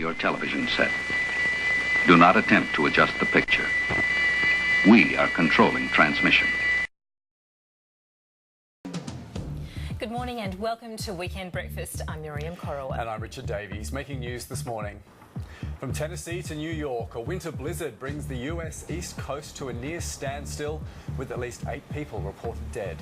your television set. Do not attempt to adjust the picture. We are controlling transmission. Good morning and welcome to Weekend Breakfast. I'm Miriam Corowa. And I'm Richard Davies. Making news this morning. From Tennessee to New York, a winter blizzard brings the US East Coast to a near standstill, with at least 8 people reported dead.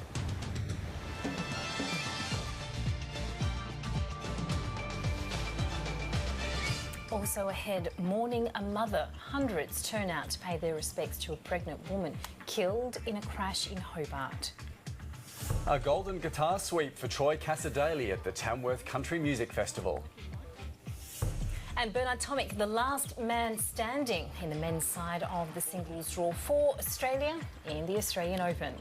Also ahead, mourning a mother. Hundreds turn out to pay their respects to a pregnant woman killed in a crash in Hobart. A golden guitar sweep for Troy Cassar-Daley at the Tamworth Country Music Festival. And Bernard Tomic, the last man standing in the men's side of the singles draw for Australia in the Australian Open.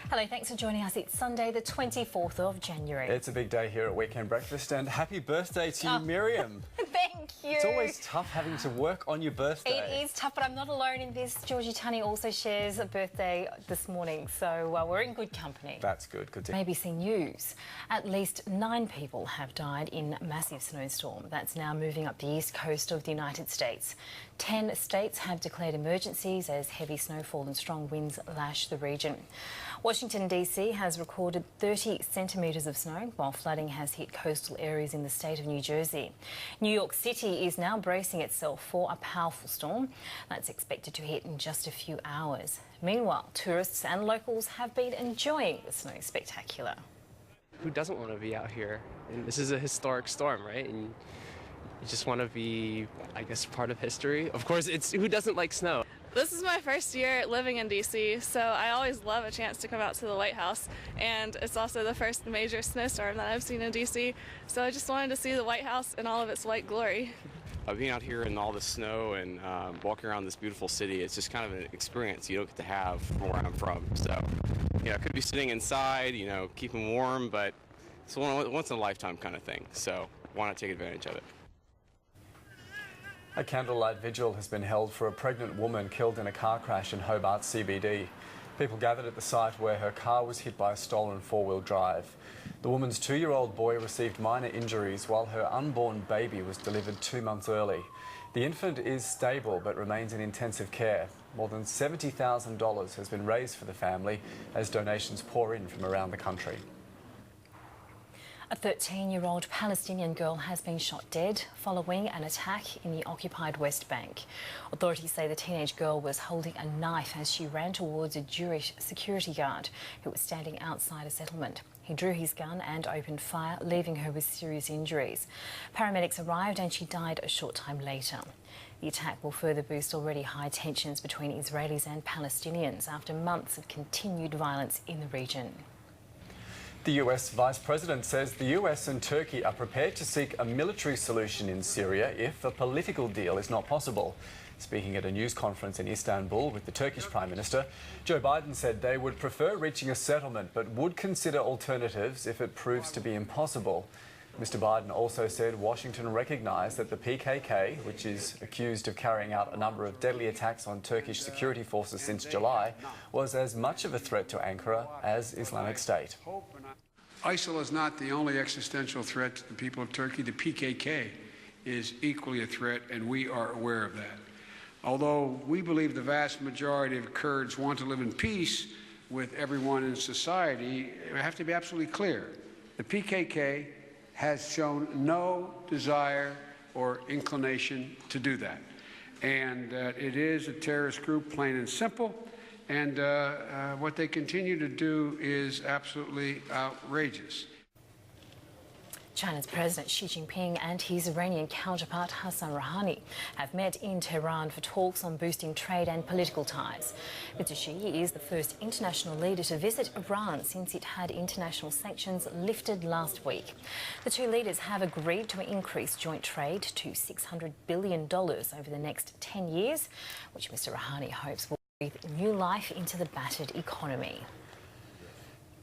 Hello, thanks for joining us. It's Sunday, the 24th of January. It's a big day here at Weekend Breakfast, and happy birthday to you, Miriam. Thank you. It's always tough having to work on your birthday. It is tough, but I'm not alone in this. Georgie Tunney also shares a birthday this morning, so we're in good company. That's good. Good to hear. ABC News. At least 9 people have died in a massive snowstorm that's now moving up the east coast of the United States. 10 states have declared emergencies as heavy snowfall and strong winds lash the region. Washington DC has recorded 30 centimetres of snow, while flooding has hit coastal areas in the state of New Jersey. New York City is now bracing itself for a powerful storm that's expected to hit in just a few hours. Meanwhile, tourists and locals have been enjoying the snow spectacular. Who doesn't want to be out here? And this is a historic storm, right? And you just want to be, I guess, part of history. Of course, who doesn't like snow? This is my first year living in DC, so I always love a chance to come out to the White House, and it's also the first major snowstorm that I've seen in DC, so I just wanted to see the White House in all of its white glory. Being out here in all the snow and walking around this beautiful city, it's just kind of an experience you don't get to have from where I'm from. So, I could be sitting inside, keeping warm, but it's a once in a lifetime kind of thing. So, why not take advantage of it? A candlelight vigil has been held for a pregnant woman killed in a car crash in Hobart CBD. People gathered at the site where her car was hit by a stolen 4-wheel drive. The woman's 2-year-old boy received minor injuries while her unborn baby was delivered 2 months early. The infant is stable but remains in intensive care. More than $70,000 has been raised for the family as donations pour in from around the country. A 13-year-old Palestinian girl has been shot dead following an attack in the occupied West Bank. Authorities say the teenage girl was holding a knife as she ran towards a Jewish security guard who was standing outside a settlement. He drew his gun and opened fire, leaving her with serious injuries. Paramedics arrived and she died a short time later. The attack will further boost already high tensions between Israelis and Palestinians after months of continued violence in the region. The US Vice President says the US and Turkey are prepared to seek a military solution in Syria if a political deal is not possible. Speaking at a news conference in Istanbul with the Turkish Prime Minister, Joe Biden said they would prefer reaching a settlement but would consider alternatives if it proves to be impossible. Mr. Biden also said Washington recognised that the PKK, which is accused of carrying out a number of deadly attacks on Turkish security forces since July, was as much of a threat to Ankara as Islamic State. ISIL is not the only existential threat to the people of Turkey. The PKK is equally a threat, and we are aware of that. Although we believe the vast majority of Kurds want to live in peace with everyone in society, we have to be absolutely clear. The PKK has shown no desire or inclination to do that. And it is a terrorist group, plain and simple. And what they continue to do is absolutely outrageous. China's President Xi Jinping and his Iranian counterpart Hassan Rouhani have met in Tehran for talks on boosting trade and political ties. Mr. Xi is the first international leader to visit Iran since it had international sanctions lifted last week. The two leaders have agreed to increase joint trade to $600 billion over the next 10 years, which Mr. Rouhani hopes will breathe new life into the battered economy.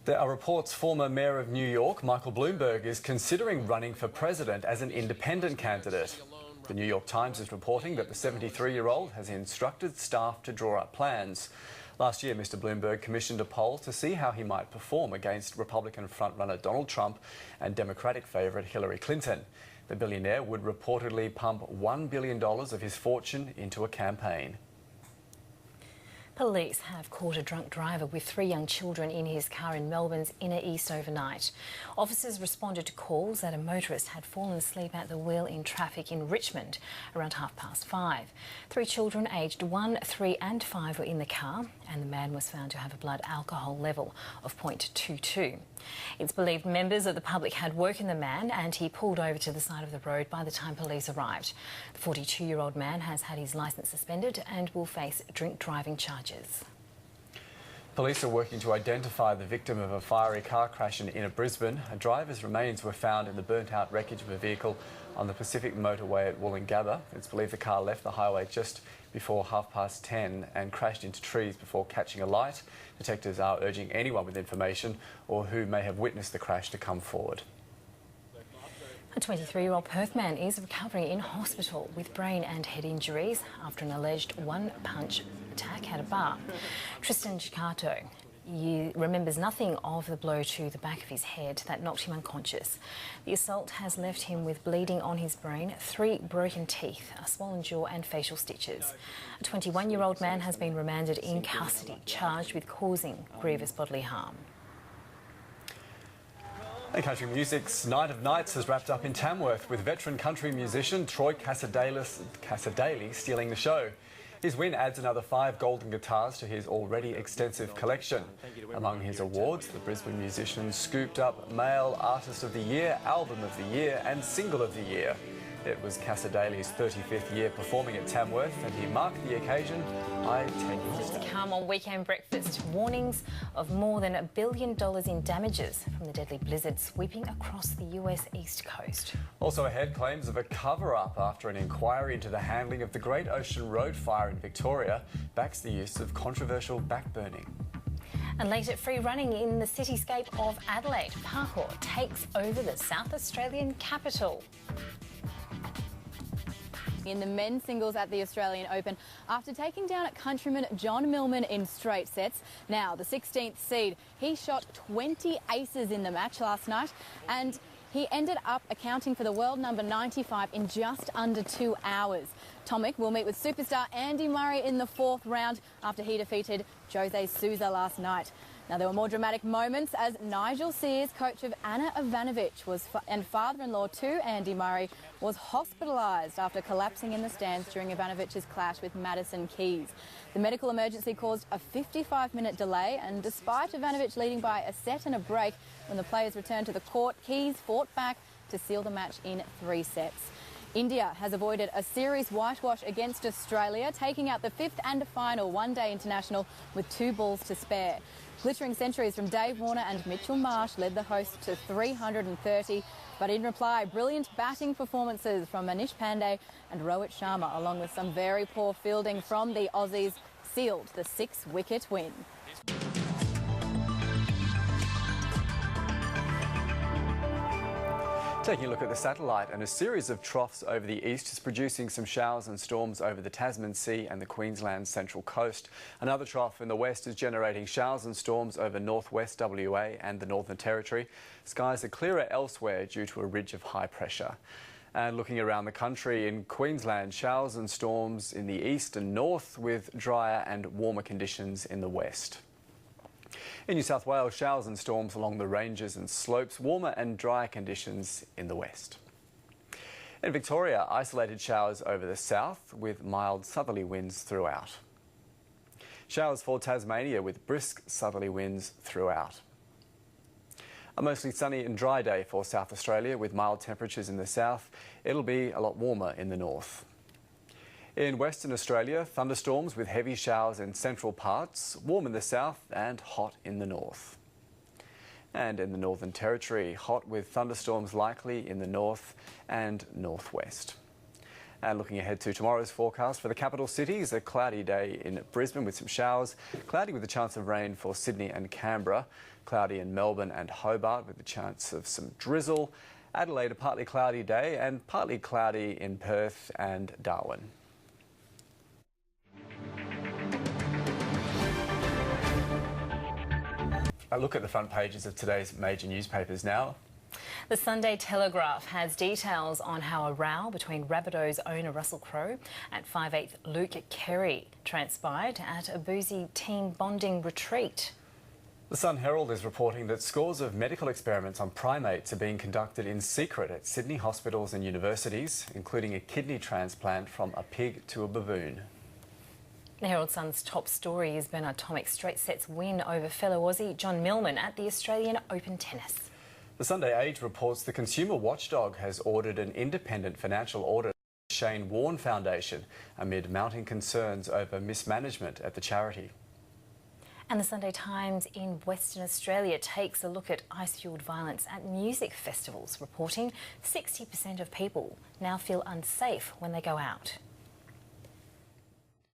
There are reports former Mayor of New York, Michael Bloomberg, is considering running for president as an independent candidate. The New York Times is reporting that the 73-year-old has instructed staff to draw up plans. Last year, Mr Bloomberg commissioned a poll to see how he might perform against Republican frontrunner Donald Trump and Democratic favourite Hillary Clinton. The billionaire would reportedly pump $1 billion of his fortune into a campaign. Police have caught a drunk driver with 3 young children in his car in Melbourne's inner east overnight. Officers responded to calls that a motorist had fallen asleep at the wheel in traffic in Richmond around 5:30. 3 children aged 1, 3 and 5 were in the car, and the man was found to have a blood alcohol level of 0.22. It's believed members of the public had woken the man and he pulled over to the side of the road by the time police arrived. The 42-year-old man has had his licence suspended and will face drink driving charges. Police are working to identify the victim of a fiery car crash in inner Brisbane. A driver's remains were found in the burnt-out wreckage of a vehicle on the Pacific motorway at Woolloongabba. It's believed the car left the highway just before 10:30 and crashed into trees before catching a light. Detectives are urging anyone with information or who may have witnessed the crash to come forward. A 23-year-old Perth man is recovering in hospital with brain and head injuries after an alleged one-punch attack at a bar. Tristan Chicato remembers nothing of the blow to the back of his head that knocked him unconscious. The assault has left him with bleeding on his brain, 3 broken teeth, a swollen jaw and facial stitches. A 21-year-old man has been remanded in custody, charged with causing grievous bodily harm. And country music's Night of Nights has wrapped up in Tamworth with veteran country musician Troy Cassadaly stealing the show. His win adds another 5 golden guitars to his already extensive collection. Among his awards, the Brisbane musician scooped up Male Artist of the Year, Album of the Year and Single of the Year. It was Cassadaly's 35th year performing at Tamworth, and he marked the occasion by taking his To come on Weekend Breakfast, warnings of more than $1 billion in damages from the deadly blizzard sweeping across the US East Coast. Also ahead, claims of a cover-up after an inquiry into the handling of the Great Ocean Road fire in Victoria backs the use of controversial backburning. And late at free running in the cityscape of Adelaide, parkour takes over the South Australian capital. In the men's singles at the Australian Open after taking down countryman John Millman in straight sets. Now, the 16th seed, he shot 20 aces in the match last night and he ended up accounting for the world number 95 in just under 2 hours. Tomic will meet with superstar Andy Murray in the 4th round after he defeated Jose Sousa last night. Now, there were more dramatic moments as Nigel Sears, coach of Anna Ivanovic, and father-in-law to Andy Murray, was hospitalised after collapsing in the stands during Ivanovic's clash with Madison Keys. The medical emergency caused a 55-minute delay, and despite Ivanovic leading by a set and a break, when the players returned to the court, Keys fought back to seal the match in 3 sets. India has avoided a series whitewash against Australia, taking out the 5th and final one-day international with 2 balls to spare. Glittering centuries from Dave Warner and Mitchell Marsh led the hosts to 330, but in reply, brilliant batting performances from Manish Pandey and Rohit Sharma, along with some very poor fielding from the Aussies, sealed the 6-wicket win. Taking a look at the satellite, and a series of troughs over the east is producing some showers and storms over the Tasman Sea and the Queensland Central Coast. Another trough in the west is generating showers and storms over northwest WA and the Northern Territory. Skies are clearer elsewhere due to a ridge of high pressure. And looking around the country, in Queensland, showers and storms in the east and north with drier and warmer conditions in the west. In New South Wales, showers and storms along the ranges and slopes, warmer and drier conditions in the west. In Victoria, isolated showers over the south with mild southerly winds throughout. Showers for Tasmania with brisk southerly winds throughout. A mostly sunny and dry day for South Australia with mild temperatures in the south. It'll be a lot warmer in the north. In Western Australia, thunderstorms with heavy showers in central parts, warm in the south and hot in the north. And in the Northern Territory, hot with thunderstorms likely in the north and northwest. And looking ahead to tomorrow's forecast for the capital cities, a cloudy day in Brisbane with some showers, cloudy with a chance of rain for Sydney and Canberra, cloudy in Melbourne and Hobart with a chance of some drizzle, Adelaide a partly cloudy day and partly cloudy in Perth and Darwin. A look at the front pages of today's major newspapers now. The Sunday Telegraph has details on how a row between Rabbitohs owner Russell Crowe and 5'8" Luke Kerry transpired at a boozy team bonding retreat. The Sun Herald is reporting that scores of medical experiments on primates are being conducted in secret at Sydney hospitals and universities, including a kidney transplant from a pig to a baboon. The Herald Sun's top story has been Atomic straight sets win over fellow Aussie John Millman at the Australian Open tennis. The Sunday Age reports the consumer watchdog has ordered an independent financial audit of the Shane Warne Foundation amid mounting concerns over mismanagement at the charity. And the Sunday Times in Western Australia takes a look at ice-fuelled violence at music festivals, reporting 60% of people now feel unsafe when they go out.